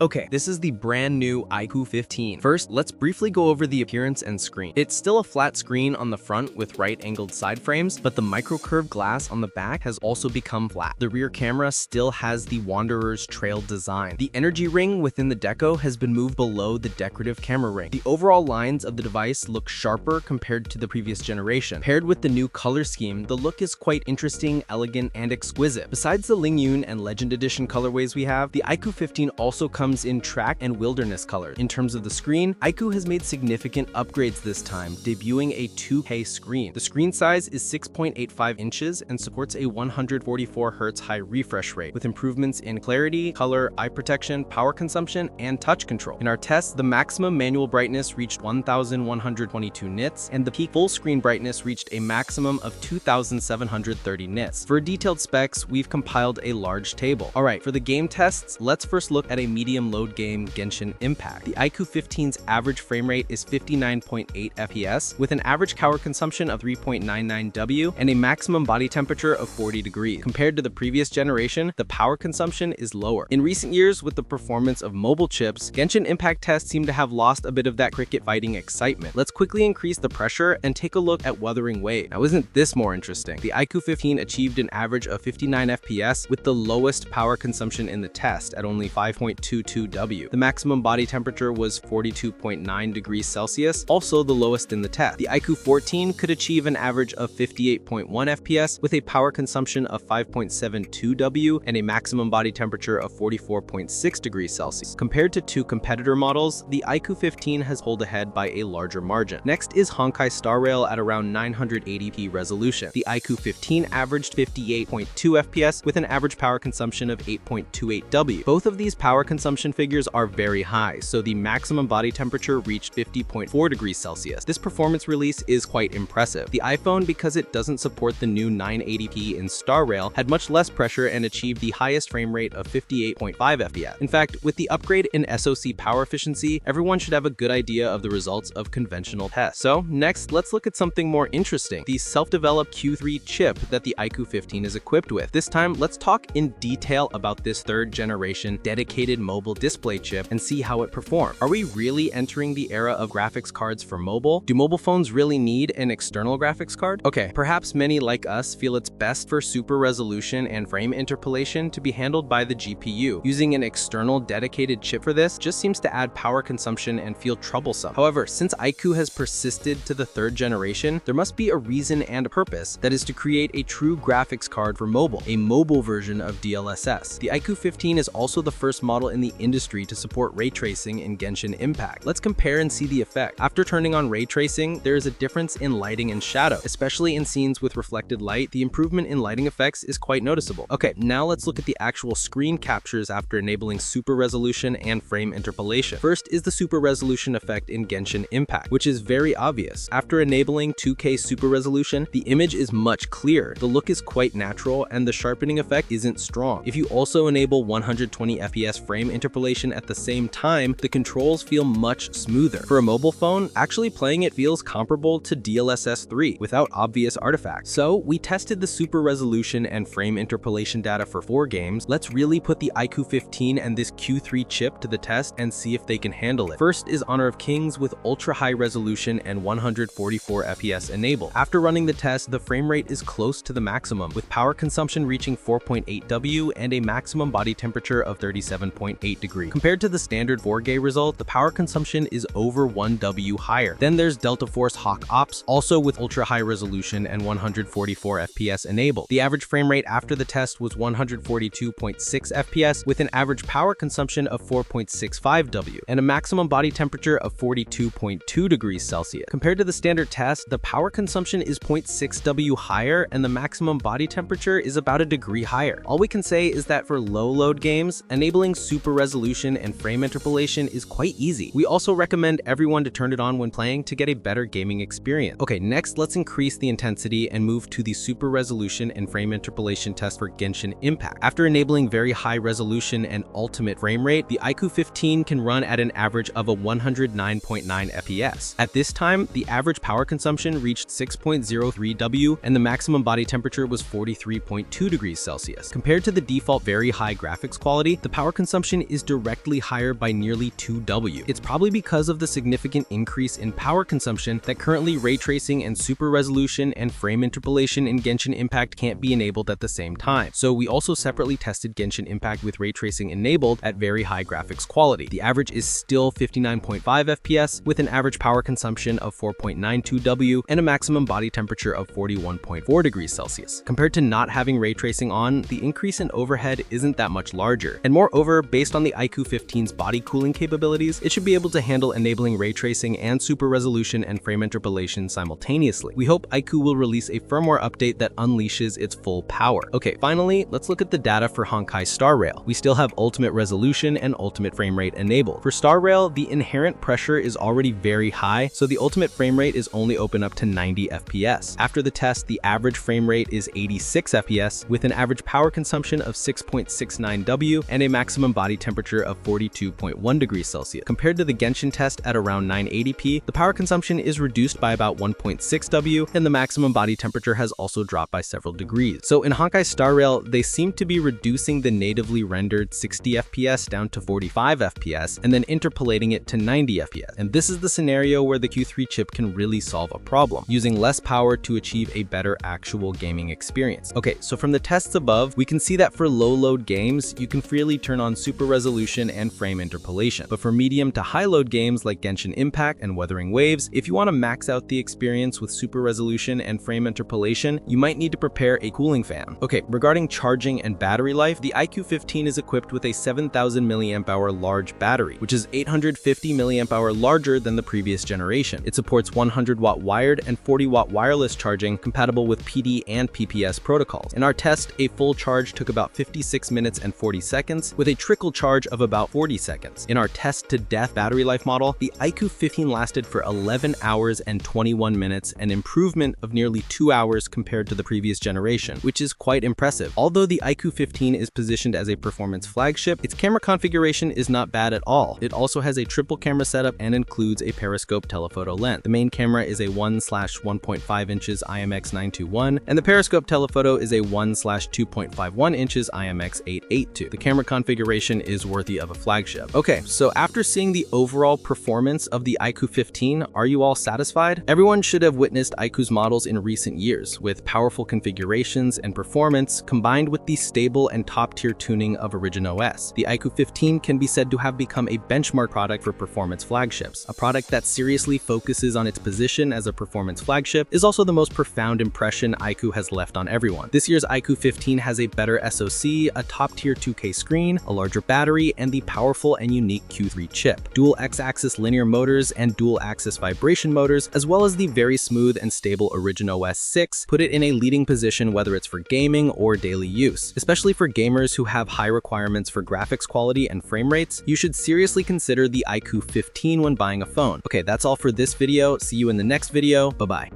Okay, this is the brand new IQOO 15. First, let's briefly go over the appearance and screen. It's still a flat screen on the front with right-angled side frames, but the micro-curved glass on the back has also become flat. The rear camera still has the Wanderer's Trail design. The energy ring within the deco has been moved below the decorative camera ring. The overall lines of the device look sharper compared to the previous generation. Paired with the new color scheme, the look is quite interesting, elegant, and exquisite. Besides the Lingyun and Legend Edition colorways we have, the IQOO 15 also comes in track and wilderness color. In terms of the screen, IQOO has made significant upgrades this time, debuting a 2K screen. The screen size is 6.85 inches and supports a 144 Hz high refresh rate, with improvements in clarity, color, eye protection, power consumption, and touch control. In our test, the maximum manual brightness reached 1,122 nits, and the peak full screen brightness reached a maximum of 2,730 nits. For detailed specs, we've compiled a large table. Alright, for the game tests, let's first look at a medium load game, Genshin Impact. The IQOO 15's average frame rate is 59.8 FPS, with an average power consumption of 3.99 W and a maximum body temperature of 40 degrees. Compared to the previous generation, the power consumption is lower. In recent years, with the performance of mobile chips, Genshin Impact tests seem to have lost a bit of that cricket fighting excitement. Let's quickly increase the pressure and take a look at Wuthering Wave. Now, isn't this more interesting? The IQOO 15 achieved an average of 59 FPS with the lowest power consumption in the test at only 5.22 W. The maximum body temperature was 42.9 degrees Celsius, also the lowest in the test. The IQOO 14 could achieve an average of 58.1 FPS with a power consumption of 5.72 W and a maximum body temperature of 44.6 degrees Celsius. Compared to two competitor models, the IQOO 15 has pulled ahead by a larger margin. Next is Honkai Star Rail at around 980p resolution. The IQOO 15 averaged 58.2 FPS with an average power consumption of 8.28 W. Both of these power consumption figures are very high, so the maximum body temperature reached 50.4 degrees Celsius. This performance release is quite impressive. The iPhone, because it doesn't support the new 980p in Star Rail, had much less pressure and achieved the highest frame rate of 58.5 FPS. In fact, with the upgrade in SoC power efficiency, everyone should have a good idea of the results of conventional tests. So next, let's look at something more interesting, the self-developed Q3 chip that the IQOO 15 is equipped with. This time, let's talk in detail about this third generation dedicated mobile display chip and see how it performs. Are we really entering the era of graphics cards for mobile? Do mobile phones really need an external graphics card? Okay, perhaps many like us feel it's best for super resolution and frame interpolation to be handled by the GPU. Using an external dedicated chip for this just seems to add power consumption and feel troublesome. However, since IQOO has persisted to the third generation, there must be a reason and a purpose, that is to create a true graphics card for mobile, a mobile version of DLSS. The IQOO 15 is also the first model in the industry to support ray tracing in Genshin Impact. Let's compare and see the effect. After turning on ray tracing, there is a difference in lighting and shadow. Especially in scenes with reflected light, the improvement in lighting effects is quite noticeable. Okay, now let's look at the actual screen captures after enabling super resolution and frame interpolation. First is the super resolution effect in Genshin Impact, which is very obvious. After enabling 2K super resolution, the image is much clearer, the look is quite natural, and the sharpening effect isn't strong. If you also enable 120 FPS frame interpolation at the same time, the controls feel much smoother. For a mobile phone, actually playing it feels comparable to DLSS 3 without obvious artifacts. So we tested the super resolution and frame interpolation data for 4 games. Let's really put the IQOO 15 and this Q3 chip to the test and see if they can handle it. First is Honor of Kings with ultra high resolution and 144 FPS enabled. After running the test, the frame rate is close to the maximum, with power consumption reaching 4.8 W and a maximum body temperature of 37.8 degrees. Compared to the standard 4K result, the power consumption is over 1 W higher. Then there's Delta Force Hawk Ops, also with ultra high resolution and 144 FPS enabled. The average frame rate after the test was 142.6 FPS with an average power consumption of 4.65 W and a maximum body temperature of 42.2 degrees Celsius. Compared to the standard test, the power consumption is 0.6 W higher and the maximum body temperature is about a degree higher. All we can say is that for low load games, enabling super resolution and frame interpolation is quite easy. We also recommend everyone to turn it on when playing to get a better gaming experience. Okay, next let's increase the intensity and move to the super resolution and frame interpolation test for Genshin Impact. After enabling very high resolution and ultimate frame rate, the IQOO 15 can run at an average of a 109.9 FPS. At this time, the average power consumption reached 6.03 W and the maximum body temperature was 43.2 degrees Celsius. Compared to the default very high graphics quality, the power consumption is directly higher by nearly 2W. It's probably because of the significant increase in power consumption that currently ray tracing and super resolution and frame interpolation in Genshin Impact can't be enabled at the same time. So we also separately tested Genshin Impact with ray tracing enabled at very high graphics quality. The average is still 59.5 FPS with an average power consumption of 4.92W and a maximum body temperature of 41.4 degrees Celsius. Compared to not having ray tracing on, the increase in overhead isn't that much larger. And moreover, based on the IQOO 15's body cooling capabilities, it should be able to handle enabling ray tracing and super resolution and frame interpolation simultaneously. We hope IQOO will release a firmware update that unleashes its full power. Okay, finally, let's look at the data for Honkai Star Rail. We still have ultimate resolution and ultimate frame rate enabled. For Star Rail, the inherent pressure is already very high, so the ultimate frame rate is only open up to 90 FPS. After the test, the average frame rate is 86 FPS with an average power consumption of 6.69W and a maximum body temperature of 42.1 degrees Celsius. Compared to the Genshin test at around 980p, the power consumption is reduced by about 1.6W and the maximum body temperature has also dropped by several degrees. So in Honkai Star Rail, they seem to be reducing the natively rendered 60 FPS down to 45 FPS and then interpolating it to 90 FPS. And this is the scenario where the Q3 chip can really solve a problem, using less power to achieve a better actual gaming experience. Okay, so from the tests above, we can see that for low load games, you can freely turn on super resolution and frame interpolation. But for medium to high load games like Genshin Impact and Wuthering Waves, if you want to max out the experience with super resolution and frame interpolation, you might need to prepare a cooling fan. Okay, regarding charging and battery life, the IQOO 15 is equipped with a 7000 mAh large battery, which is 850 mAh larger than the previous generation. It supports 100 watt wired and 40 watt wireless charging compatible with PD and PPS protocols. In our test, a full charge took about 56 minutes and 40 seconds, with a trickle charge of about 40 seconds. In our test to death battery life model, the IQOO 15 lasted for 11 hours and 21 minutes, an improvement of nearly 2 hours compared to the previous generation, which is quite impressive. Although the IQOO 15 is positioned as a performance flagship, its camera configuration is not bad at all. It also has a triple camera setup and includes a periscope telephoto lens. The main camera is a 1/1.5 inches IMX921, and the periscope telephoto is a 1/2.51 inches IMX882. The camera configuration is worthy of a flagship. Okay, so after seeing the overall performance of the IQOO 15, are you all satisfied? Everyone should have witnessed IQOO's models in recent years, with powerful configurations and performance combined with the stable and top-tier tuning of Origin OS. The IQOO 15 can be said to have become a benchmark product for performance flagships. A product that seriously focuses on its position as a performance flagship is also the most profound impression IQOO has left on everyone. This year's IQOO 15 has a better SoC, a top-tier 2K screen, a larger battery, and the powerful and unique Q3 chip. Dual X-axis linear motors and dual axis vibration motors, as well as the very smooth and stable Origin OS 6, put it in a leading position whether it's for gaming or daily use. Especially for gamers who have high requirements for graphics quality and frame rates, you should seriously consider the IQOO 15 when buying a phone. Okay, that's all for this video. See you in the next video. Bye-bye.